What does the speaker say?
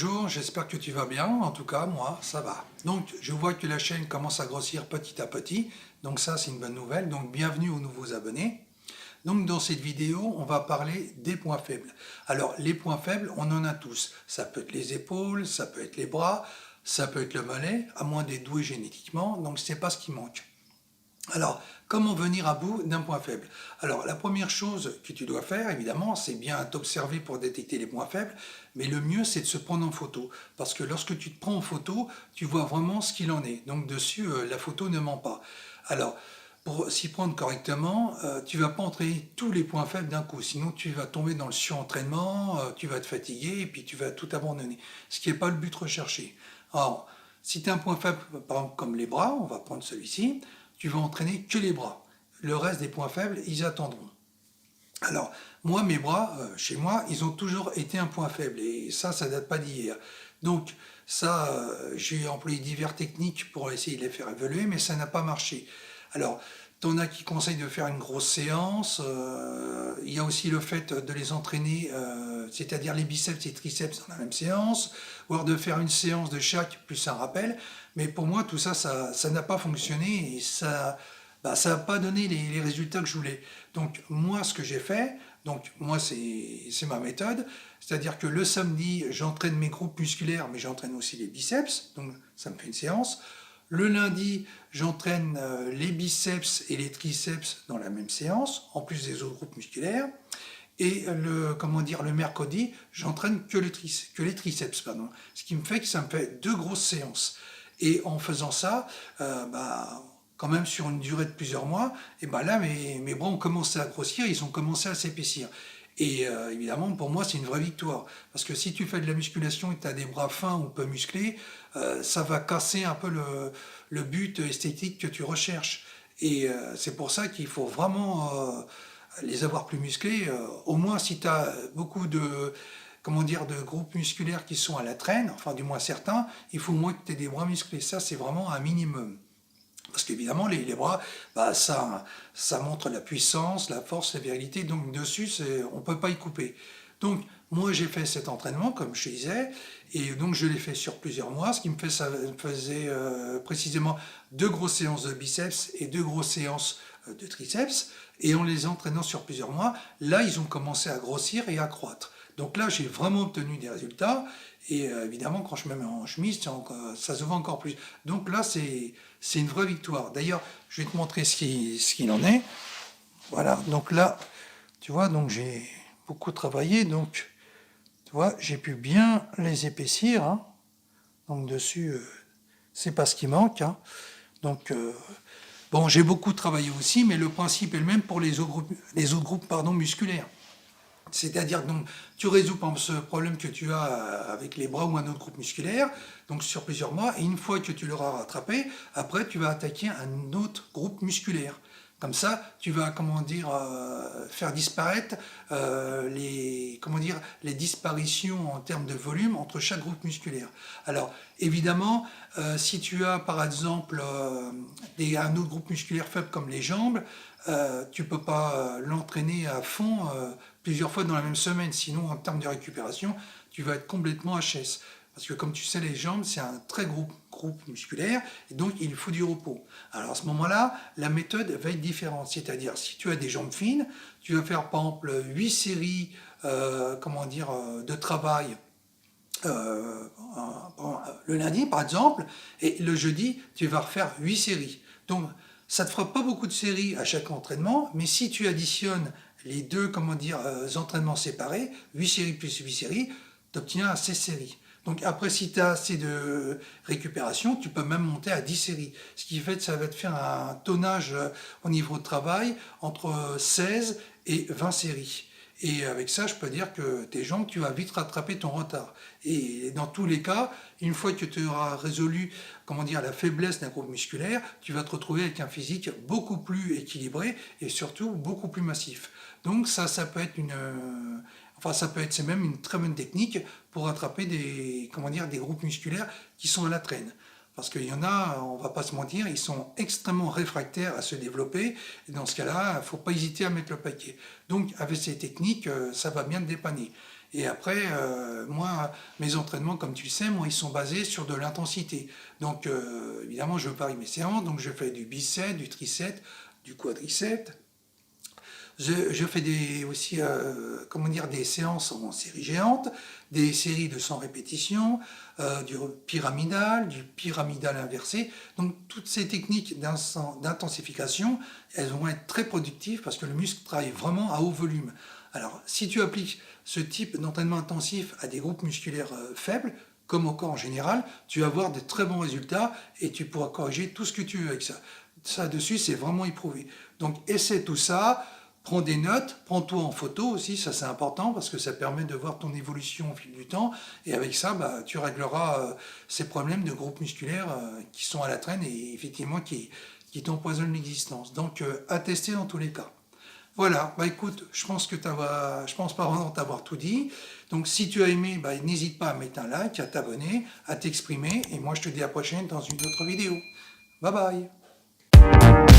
Bonjour, j'espère que tu vas bien. En tout cas, moi, ça va. Donc, je vois que la chaîne commence à grossir petit à petit. Donc ça, c'est une bonne nouvelle. Donc, bienvenue aux nouveaux abonnés. Donc, dans cette vidéo, on va parler des points faibles. Alors, les points faibles, on en a tous. Ça peut être les épaules, ça peut être les bras, ça peut être le mollet, à moins d'être doué génétiquement. Donc, c'est pas ce qui manque. Alors, comment venir à bout d'un point faible? Alors, la première chose que tu dois faire, évidemment, c'est bien t'observer pour détecter les points faibles, mais le mieux, c'est de se prendre en photo. Parce que lorsque tu te prends en photo, tu vois vraiment ce qu'il en est. Donc, dessus, la photo ne ment pas. Alors, pour s'y prendre correctement, tu vas pas entraîner tous les points faibles d'un coup. Sinon, tu vas tomber dans le surentraînement, tu vas te fatiguer et puis tu vas tout abandonner. Ce qui n'est pas le but recherché. Alors, si tu as un point faible, par exemple comme les bras, on va prendre celui-ci, tu vas entraîner que les bras. Le reste des points faibles, ils attendront. Alors, moi, mes bras, chez moi, ils ont toujours été un point faible. Et ça date pas d'hier. Donc, ça, j'ai employé diverses techniques pour essayer de les faire évoluer, mais ça n'a pas marché. Alors, t'en as qui conseillent de faire une grosse séance. Il y a aussi le fait de les entraîner, c'est-à-dire les biceps et triceps dans la même séance, ou alors de faire une séance de chaque plus un rappel. Mais pour moi, tout ça, ça n'a pas fonctionné et ça n'a pas donné les résultats que je voulais. Donc moi, ce que j'ai fait, donc moi c'est ma méthode, c'est-à-dire que le samedi, j'entraîne mes groupes musculaires, mais j'entraîne aussi les biceps, donc ça me fait une séance. Le lundi, j'entraîne les biceps et les triceps dans la même séance, en plus des autres groupes musculaires. Et le mercredi, j'entraîne que les triceps, pardon. Ce qui me fait que ça me fait deux grosses séances. Et en faisant ça, quand même sur une durée de plusieurs mois, et ben là, mes bras ont commencé à grossir, ils ont commencé à s'épaissir. Et évidemment, pour moi, c'est une vraie victoire. Parce que si tu fais de la musculation et que tu as des bras fins ou peu musclés, ça va casser un peu le but esthétique que tu recherches. Et c'est pour ça qu'il faut vraiment les avoir plus musclés. Au moins, si tu as beaucoup de groupes musculaires qui sont à la traîne, enfin du moins certains, il faut au moins que tu aies des bras musclés. Ça, c'est vraiment un minimum. Parce qu'évidemment, les bras, ça montre la puissance, la force, la virilité. Donc dessus, on ne peut pas y couper. Donc moi, j'ai fait cet entraînement, comme je te disais, et donc je l'ai fait sur plusieurs mois, ce qui me faisait précisément deux grosses séances de biceps et deux grosses séances de triceps. Et en les entraînant sur plusieurs mois, là, ils ont commencé à grossir et à croître. Donc là, j'ai vraiment obtenu des résultats. Et évidemment, quand je me mets en chemise, ça se voit encore plus. Donc là, c'est une vraie victoire. D'ailleurs, je vais te montrer ce qu'il en est. Voilà, donc là, tu vois, donc j'ai beaucoup travaillé. Donc, tu vois, j'ai pu bien les épaissir. Hein. Donc dessus, c'est pas ce qui manque. Hein. Donc, bon, j'ai beaucoup travaillé aussi, mais le principe est le même pour les autres groupes musculaires. C'est-à-dire donc tu résous par exemple, ce problème que tu as avec les bras ou un autre groupe musculaire, donc sur plusieurs mois, et une fois que tu l'auras rattrapé, après tu vas attaquer un autre groupe musculaire. Comme ça, tu vas faire disparaître les disparitions en termes de volume entre chaque groupe musculaire. Alors évidemment, si tu as par exemple un autre groupe musculaire faible comme les jambes, tu ne peux pas l'entraîner à fond plusieurs fois dans la même semaine, sinon en termes de récupération, tu vas être complètement HS. Parce que comme tu sais, les jambes, c'est un très gros groupe musculaire, et donc il faut du repos. Alors à ce moment-là, la méthode va être différente. C'est-à-dire, si tu as des jambes fines, tu vas faire par exemple 8 séries de travail le lundi par exemple, et le jeudi, tu vas refaire 8 séries. Donc ça ne te fera pas beaucoup de séries à chaque entraînement, mais si tu additionnes les deux entraînements séparés, 8 séries plus 8 séries, tu obtiens 16 séries. Donc après, si tu as assez de récupération, tu peux même monter à 10 séries. Ce qui fait que ça va te faire un tonnage au niveau de travail entre 16 et 20 séries. Et avec ça, je peux dire que tes jambes, tu vas vite rattraper ton retard. Et dans tous les cas, une fois que tu auras résolu la faiblesse d'un groupe musculaire, tu vas te retrouver avec un physique beaucoup plus équilibré et surtout beaucoup plus massif. Donc ça peut être c'est même une très bonne technique pour rattraper des groupes musculaires qui sont à la traîne. Parce qu'il y en a, on ne va pas se mentir, ils sont extrêmement réfractaires à se développer. Et dans ce cas-là, il ne faut pas hésiter à mettre le paquet. Donc, avec ces techniques, ça va bien te dépanner. Et après, moi, mes entraînements, comme tu le sais, moi, ils sont basés sur de l'intensité. Donc, évidemment, je varie mes séances. Donc, je fais du bicep, du tricep, du quadricep. Je fais aussi comment dire, des séances en série géante, des séries de 100 répétitions, du pyramidal inversé. Donc toutes ces techniques d'intensification, elles vont être très productives parce que le muscle travaille vraiment à haut volume. Alors si tu appliques ce type d'entraînement intensif à des groupes musculaires faibles, comme au corps en général, tu vas avoir de très bons résultats et tu pourras corriger tout ce que tu veux avec ça. Ça dessus, c'est vraiment éprouvé. Donc essaie tout ça. Prends des notes, prends-toi en photo aussi, ça c'est important parce que ça permet de voir ton évolution au fil du temps et avec ça bah, tu régleras ces problèmes de groupes musculaires qui sont à la traîne et effectivement qui t'empoisonnent l'existence. Donc à tester dans tous les cas. Voilà, bah écoute, je pense pas vraiment t'avoir tout dit. Donc si tu as aimé, bah, n'hésite pas à mettre un like, à t'abonner, à t'exprimer et moi je te dis à la prochaine dans une autre vidéo. Bye bye.